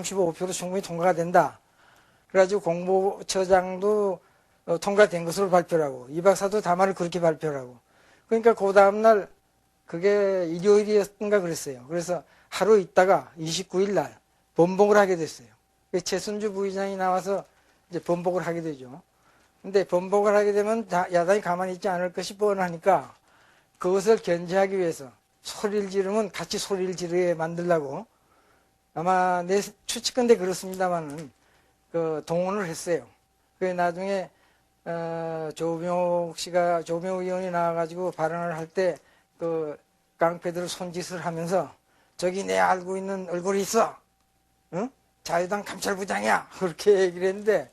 35% 충분히 통과가 된다. 그래가지고 공보처장도 통과된 것으로 발표를 하고 이 박사도 담화를 그렇게 발표를 하고 그러니까 그 다음날 그게 일요일이었던가 그랬어요. 그래서 하루 있다가 29일 날 번복을 하게 됐어요. 최순주 부의장이 나와서 이제 번복을 하게 되죠. 근데 번복을 하게 되면 야당이 가만히 있지 않을 것이 뻔하니까 그것을 견제하기 위해서 소리를 지르면 같이 소리를 지르게 만들려고 아마 내 추측건데 그렇습니다만은 그 동원을 했어요. 그 나중에 조명옥 의원이 나와가지고 발언을 할 때 그 깡패들 손짓을 하면서 저기 내 알고 있는 얼굴이 있어, 응? 자유당 감찰부장이야 그렇게 얘기를 했는데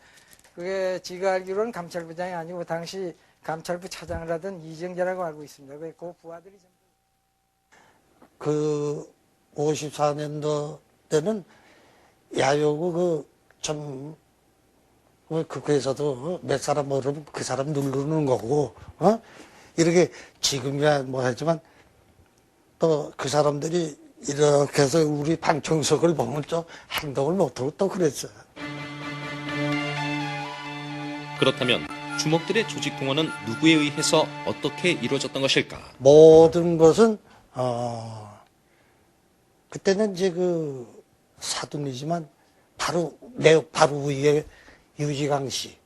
그게 지가 알기로는 감찰부장이 아니고 당시 감찰부 차장을 하던 이정재라고 알고 있습니다. 그 부하들이 그 54년도 때는 야요구 좀 국회에서도 몇 사람 모르면 그 사람 누르는 거고, 이렇게 지금이야 뭐 하지만 또 그 사람들이 이렇게 해서 우리 방청석을 보면 좀 행동을 못하고 또 그랬어요. 그렇다면 주먹들의 조직 동원은 누구에 의해서 어떻게 이루어졌던 것일까? 모든 것은 그때는 이제 그 사돈이지만 내 바로 위에 유지강 씨.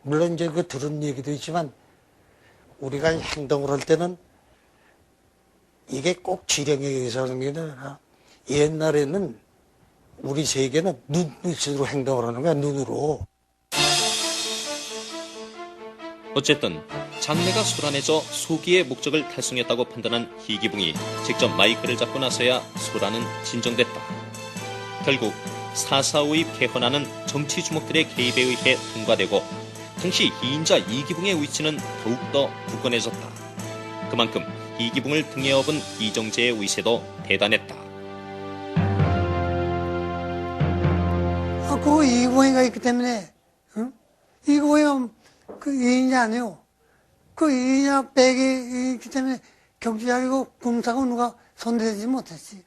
물론 이제 그 들은 얘기도 있지만 우리가 행동을 할 때는 이게 꼭 지령에 의해서 하는 게 아니라 옛날에는 우리 세계는 눈빛으로 행동을 하는 거야, 눈으로. 어쨌든 장래가 소란해져 소기의 목적을 달성했다고 판단한 희기붕이 직접 마이크를 잡고 나서야 소란은 진정됐다. 결국 4.4.5의 개헌안은 정치 주목들의 개입에 의해 통과되고 당시 이인자 이기붕의 위치는 더욱더 굳건해졌다. 그만큼 이기붕을 등에 업은 이정재의 위세도 대단했다. 그 이기붕이가 있기 때문에, 이기붕이 그 이인이 아니에요. 그 이인이나 백이 있기 때문에 경제적이고 군사고 누가 손대지 못했지.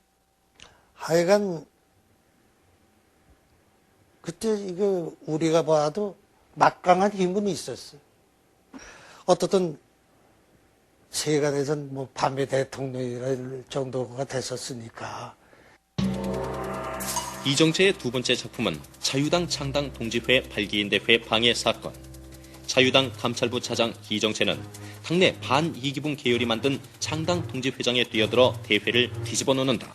하여간 그때 이거 우리가 봐도 막강한 힘은 있었어. 어떻든 세간에선 뭐 밤의 대통령이랄 정도가 됐었으니까. 이정재의 두 번째 작품은 자유당 창당 동지회 발기인대회 방해 사건. 자유당 감찰부 차장 이정재는 당내 반이기붕 계열이 만든 창당 동지회장에 뛰어들어 대회를 뒤집어 놓는다.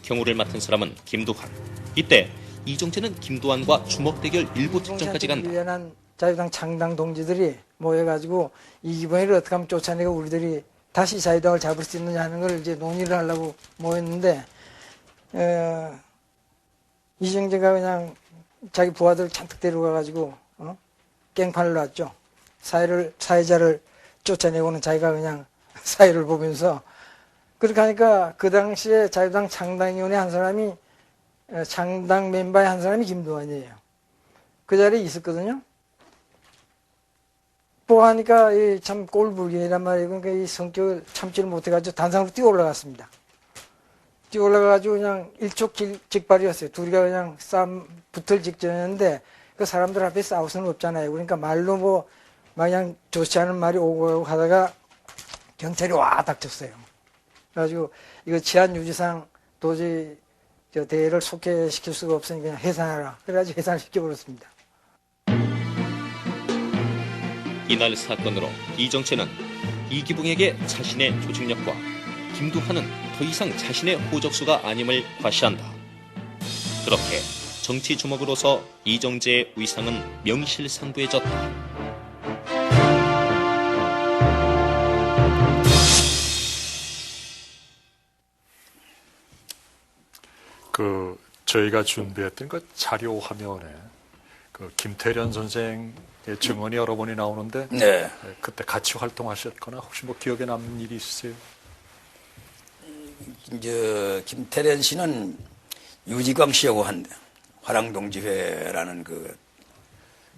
경호를 맡은 사람은 김두한. 이때 이정재는 김두한과 주먹 대결 일부 특전까지 간다. 유연한 자유당 창당 동지들이 모여가지고 이기붕이를 어떻게 하면 쫓아내고 우리들이 다시 자유당을 잡을 수 있느냐 하는 걸 이제 논의를 하려고 모였는데 이정재가 그냥 자기 부하들 잔뜩 데려가가지고 깽판을 놨죠. 사회자를 쫓아내고는 자기가 그냥 사회를 보면서 그렇게 하니까 그 당시에 자유당 창당위원회 한 사람이 창당 멤버의 한 사람이 김두한이에요. 그 자리에 있었거든요. 보아하니까 참 꼴불견이란 말이에요. 그러니까 이 성격을 참지를 못해가지고 단상으로 뛰어 올라갔습니다. 뛰어 올라가가지고 그냥 일촉즉발이었어요. 둘이가 그냥 싸움 붙을 직전이었는데 그 사람들 앞에 싸울 수는 없잖아요. 그러니까 말로 뭐 그냥 좋지 않은 말이 오고 하다가 경찰이 와 닥쳤어요. 그래가지고 이거 치안 유지상 도저히 저 대회를 속회시킬 수가 없으니 그냥 해산하라. 그래가지고 해산시켜버렸습니다. 이날 사건으로 이정재는 이기붕에게 자신의 조직력과 김두한은 더 이상 자신의 호적수가 아님을 과시한다. 그렇게 정치 주목으로서 이정재의 위상은 명실상부해졌다. 저희가 준비했던 그 자료 화면에 김태련 선생의 증언이 여러 번이 나오는데 네. 그때 같이 활동하셨거나 혹시 뭐 기억에 남는 일이 있으세요? 이제 김태련 씨는 유지광 씨하고 한 화랑동지회라는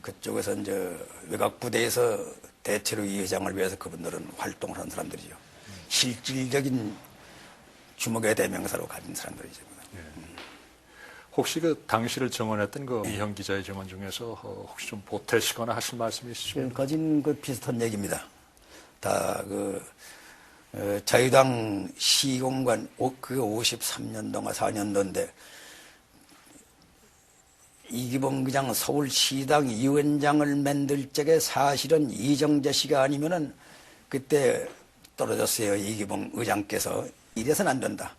그쪽에서 이제 외곽부대에서 대체로 이 회장을 위해서 그분들은 활동을 한 사람들이죠. 실질적인 주목의 대명사로 가진 사람들이죠. 혹시 그 당시를 증언했던 그 이형 기자의 증언 중에서 혹시 좀 보태시거나 하실 말씀이 있으십니까? 거진 그 비슷한 얘기입니다. 다 자유당 시공관 그게 53년도인가 4년도인데 이기봉 그냥 서울시당 위원장을 만들 적에 사실은 이정재 씨가 아니면은 그때 떨어졌어요. 이기봉 의장께서. 이래서는 안 된다.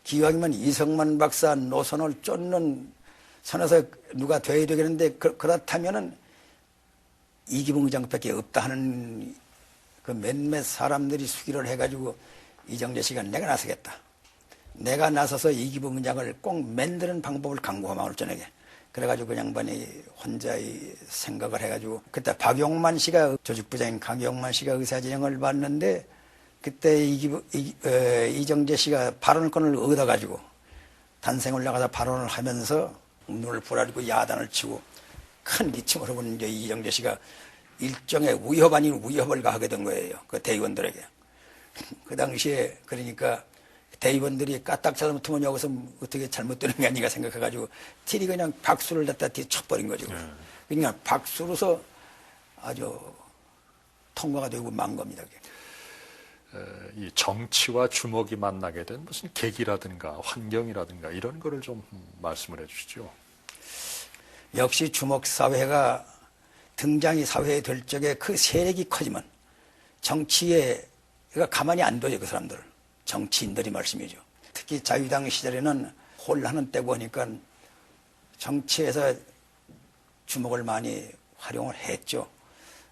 기왕이면 이성만 박사 노선을 쫓는 선에서 누가 돼야 되겠는데 그렇다면은 이기봉 의장밖에 없다 하는 그 몇몇 사람들이 수기를 해가지고 이정재 씨가 내가 나서겠다. 내가 나서서 이기봉 의장을 꼭 만드는 방법을 강구하면 오늘 저녁에. 그래가지고 그 양반이 혼자의 생각을 해가지고 그때 박용만 씨가 조직부장인 강용만 씨가 의사진행을 받는데 그때 이정재 씨가 발언권을 얻어가지고 단생 올라가서 발언을 하면서 눈을 부라리고 야단을 치고 큰 기침을 하고 이제 이정재 씨가 일종의 위협 아닌 위협을 가하게 된 거예요. 그 대의원들에게. 그 당시에 그러니까 대의원들이 까딱 잘못하면 여기서 어떻게 잘못되는 게 아닌가 생각해가지고 티리 그냥 박수를 갖다 뒤에 쳐버린 거죠. 그러니까 박수로서 아주 통과가 되고 만 겁니다. 이 정치와 주먹이 만나게 된 무슨 계기라든가 환경이라든가 이런 거를 좀 말씀을 해주시죠. 역시 주먹사회가 등장이 사회에 될 적에 그 세력이 커지면 정치에 가만히 안 둬요. 그 사람들. 정치인들이 말씀이죠. 특히 자유당 시절에는 혼란은 때고 하니까 정치에서 주먹을 많이 활용을 했죠.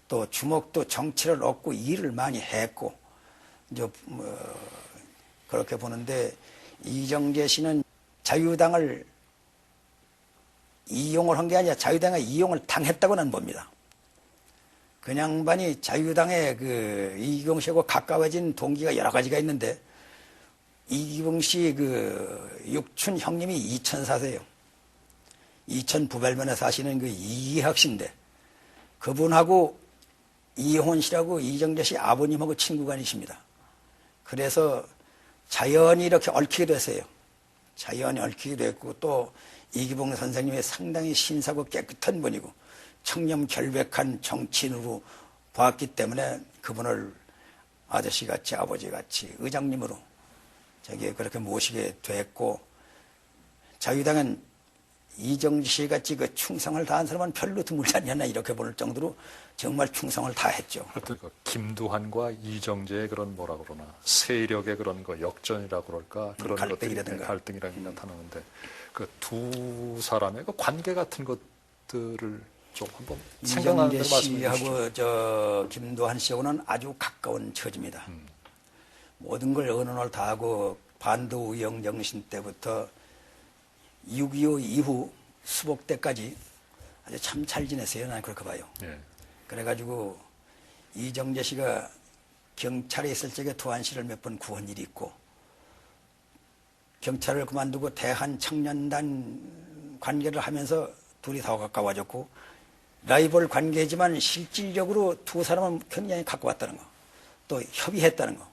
또 주먹도 정치를 얻고 일을 많이 했고 이제 그렇게 보는데 이정재 씨는 자유당을 이용을 한 게 아니라 자유당에 이용을 당했다고 는 봅니다. 그 양반이 자유당의 그 이기봉 씨하고 가까워진 동기가 여러 가지가 있는데 이기봉 씨 그 육촌 형님이 이천사세요. 이천 부발면에 사시는 그 이희학 씨인데 그분하고 이홍원 씨라고 이정재 씨 아버님하고 친구간이십니다. 그래서 자연히 이렇게 얽히게 됐어요. 자연히 얽히게 됐고 또 이기봉 선생님이 상당히 신사고 깨끗한 분이고 청렴 결백한 정치인으로 봤기 때문에 그분을 아저씨같이 아버지같이 의장님으로 저기 그렇게 모시게 됐고 자유당은 이정재 씨 같이 그 충성을 다한 사람은 별로 드물지 않냐 이렇게 볼 정도로 정말 충성을 다했죠. 하여튼 그 김두한과 이정재의 그런 뭐라 그러나 세력의 그런 거 역전이라고 그럴까 그런 갈등이라든가. 갈등이라는 게 나타나는데 그 두 사람의 그 관계 같은 것들을 좀 한번 생각나는 대로 이정재 말씀해 주시죠. 씨하고 저 김두한 씨하고는 아주 가까운 처지입니다. 모든 걸 언언을 다 하고 반도 의형 정신 때부터 6.25 이후 수복 때까지 아주 참 잘 지냈어요. 나는 그렇게 봐요. 예. 그래가지고 이정재 씨가 경찰에 있을 적에 두한 씨를 몇 번 구한 일이 있고 경찰을 그만두고 대한청년단 관계를 하면서 둘이 더 가까워졌고 라이벌 관계지만 실질적으로 두 사람은 굉장히 가까웠다는 거. 또 협의했다는 거.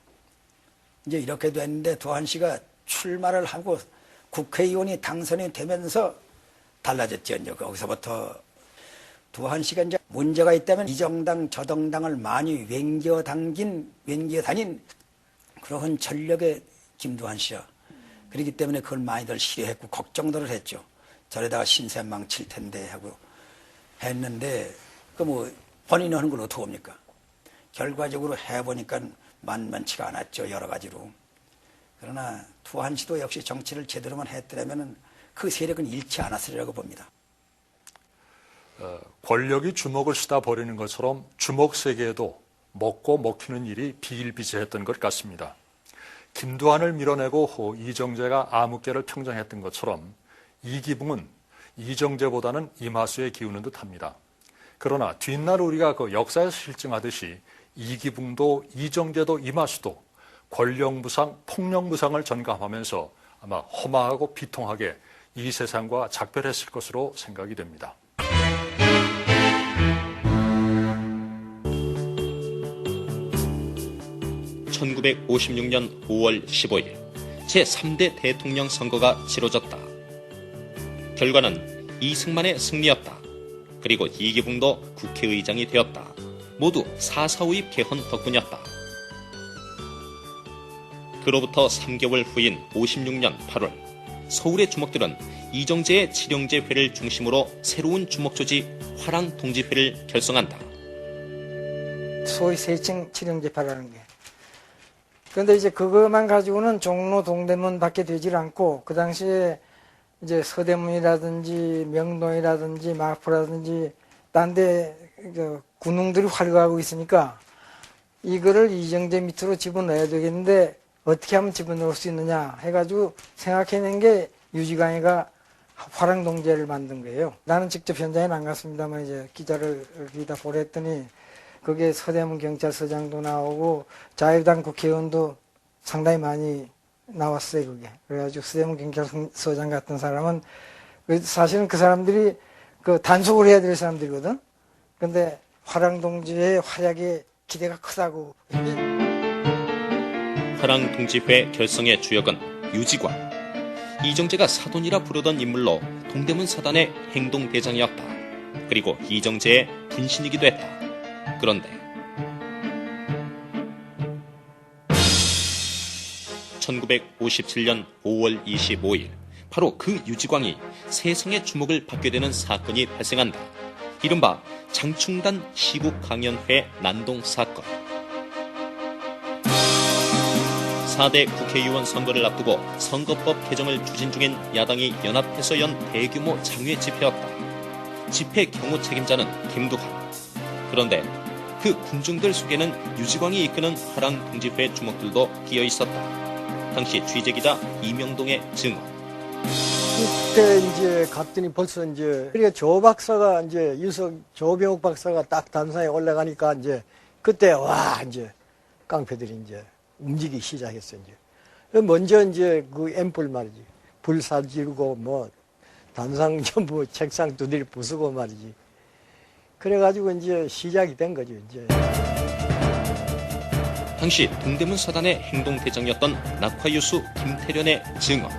이제 이렇게 됐는데 두한 씨가 출마를 하고 국회의원이 당선이 되면서 달라졌죠. 이제 거기서부터 두한 씨가 이제 문제가 있다면 이 정당 저 정당을 많이 맹겨 다닌 그러한 전력의 김두한 씨야. 그렇기 때문에 그걸 많이들 싫어했고 걱정들을 했죠. 저러다가 신세 망칠 텐데 하고 했는데 그 뭐 본인이 하는 걸 어떻게 합니까? 결과적으로 해보니까 만만치가 않았죠. 여러 가지로. 그러나 두한 씨도 역시 정치를 제대로만 했더라면 그 세력은 잃지 않았으리라고 봅니다. 권력이 주먹을 쓰다 버리는 것처럼 주먹 세계에도 먹고 먹히는 일이 비일비재했던 것 같습니다. 김두한을 밀어내고 이정재가 아무개를 평정했던 것처럼 이기붕은 이정재보다는 이마수에 기우는 듯합니다. 그러나 뒷날 우리가 그 역사에서 실증하듯이 이기붕도 이정재도 이마수도 권력무상, 폭력무상을 전감하면서 아마 험하고 비통하게 이 세상과 작별했을 것으로 생각이 됩니다. (1956년 5월 15일) 제3대 대통령 선거가 치러졌다. 결과는 이승만의 승리였다. 그리고 이기붕도 국회의장이 되었다. 모두 4.4.5입 개헌 덕분이었다. 그로부터 3개월 후인 56년 8월, 서울의 주목들은 이정재의 칠형제회를 중심으로 새로운 주목조직 화랑동지회를 결성한다. 소위 세층 칠형제파라는 게. 그런데 이제 그것만 가지고는 종로 동대문 밖에 되질 않고, 그 당시에 이제 서대문이라든지 명동이라든지 마포라든지 딴데 군웅들이 활거하고 있으니까 이거를 이정재 밑으로 집어넣어야 되겠는데 어떻게 하면 집어넣을 수 있느냐 해가지고 생각해낸 게 유지광이가 화랑동제를 만든 거예요. 나는 직접 현장에 안 갔습니다만 이제 기자를 여기다 보냈더니 거기에 서대문 경찰서장도 나오고 자유당 국회의원도 상당히 많이 나왔어요, 그게. 그래가지고 서대문 경찰서장 같은 사람은 사실은 그 사람들이 그 단속을 해야 될 사람들이거든. 근데 화랑동지의 활약에 기대가 크다고. 화랑동지회 결성의 주역은 유지광. 이정재가 사돈이라 부르던 인물로 동대문 사단의 행동대장이었다. 그리고 이정재의 분신이기도 했다. 그런데 1957년 5월 25일 바로 그 유지광이 세상의 주목을 받게 되는 사건이 발생한다. 이른바 장충단 시국강연회 난동 사건. 4대 국회의원 선거를 앞두고 선거법 개정을 추진 중인 야당이 연합해서 연 대규모 장외 집회였다. 집회 경호 책임자는 김두한. 그런데 그 군중들 속에는 유지광이 이끄는 화랑동지회 주목들도 끼어 있었다. 당시 취재기자 이명동의 증언. 그때 이제 갔더니 벌써 이제 그러니까 조 박사가 이제 조병욱 박사가 딱 단상에 올라가니까 이제 그때 와 이제 깡패들이 이제 움직이기 시작했어. 이제 먼저 이제 그 앰플 말이지 불사 지르고 뭐 단상 전부 책상 두드리 부수고 말이지. 그래가지고 이제 시작이 된 거죠. 이제. 당시 동대문 사단의 행동대장이었던 낙화유수 김태련의 증언.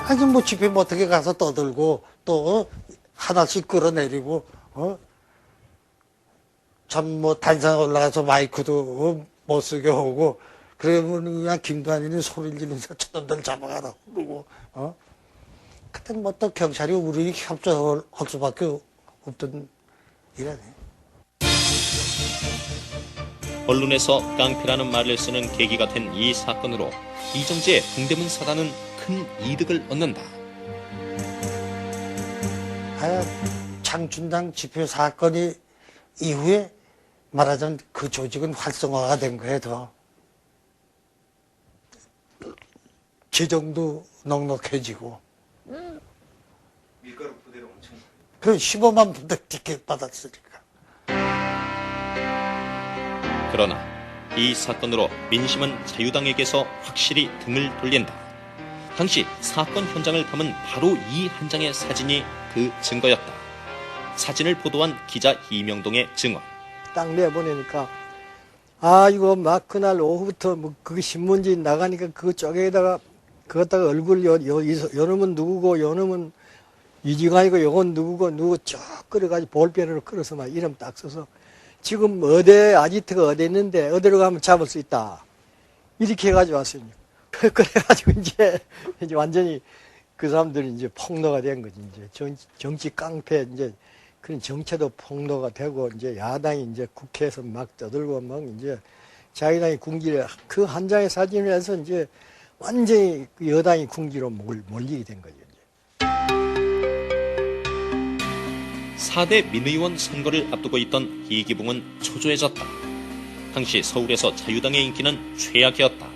아니 뭐 집회 뭐 어떻게 가서 떠들고 또 하나씩 끌어내리고 참 뭐 단상 올라가서 마이크도 못 쓰게 하고 그러면 그냥 김두한이는 소리를 지르면서 저놈들 잡아가라 그러고 그때 뭐 또 경찰이 우리 협조할 수밖에 없던 일이네. 언론에서 깡패라는 말을 쓰는 계기가 된 이 사건으로 이정재의 동대문 사단은 큰 이득을 얻는다. 장춘당 집회 사건이 이후에 말하자면 그 조직은 활성화가 된 거예요. 더 재정도 넉넉해지고. 밀가루 부대로 엄청. 그 15만 부대 티켓 받았으니까. 그러나 이 사건으로 민심은 자유당에게서 확실히 등을 돌린다. 당시 사건 현장을 담은 바로 이 한 장의 사진이 그 증거였다. 사진을 보도한 기자 이명동의 증언. 딱 내보내니까 이거 막 그날 오후부터 뭐 그 신문지 나가니까 그 쪽에다가 그것다가 얼굴 요놈은 누구고 요놈은 이지광이고 요건 누구고 누구 쭉 끌어가지고 볼펜으로 끌어서 막 이름 딱 써서 지금 아지트가 어디 있는데 어디로 가면 잡을 수 있다 이렇게 해가지고 왔어요. 그래가지고 이제 완전히 그 사람들이 이제 폭로가 된 거지. 이제 정치 깡패 이제 그런 정체도 폭로가 되고 이제 야당이 이제 국회에서 막 떠들고 막 이제 자유당이 궁지를 그 한 장의 사진을 해서 이제 완전히 여당이 궁지로 몰리게 된 거죠. 4대 민의원 선거를 앞두고 있던 이기붕은 초조해졌다. 당시 서울에서 자유당의 인기는 최악이었다.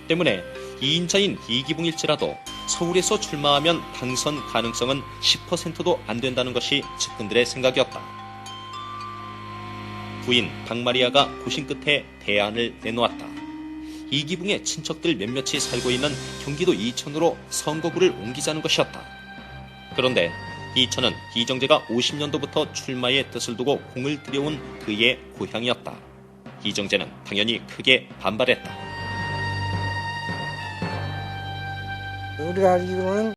때문에 2인자인 이기붕일지라도 서울에서 출마하면 당선 가능성은 10%도 안 된다는 것이 측근들의 생각이었다. 부인 박마리아가 고심 끝에 대안을 내놓았다. 이기붕의 친척들 몇몇이 살고 있는 경기도 이천으로 선거구를 옮기자는 것이었다. 그런데 이천은 이정재가 50년도부터 출마의 뜻을 두고 공을 들여온 그의 고향이었다. 이정재는 당연히 크게 반발했다. 우리가 알기로는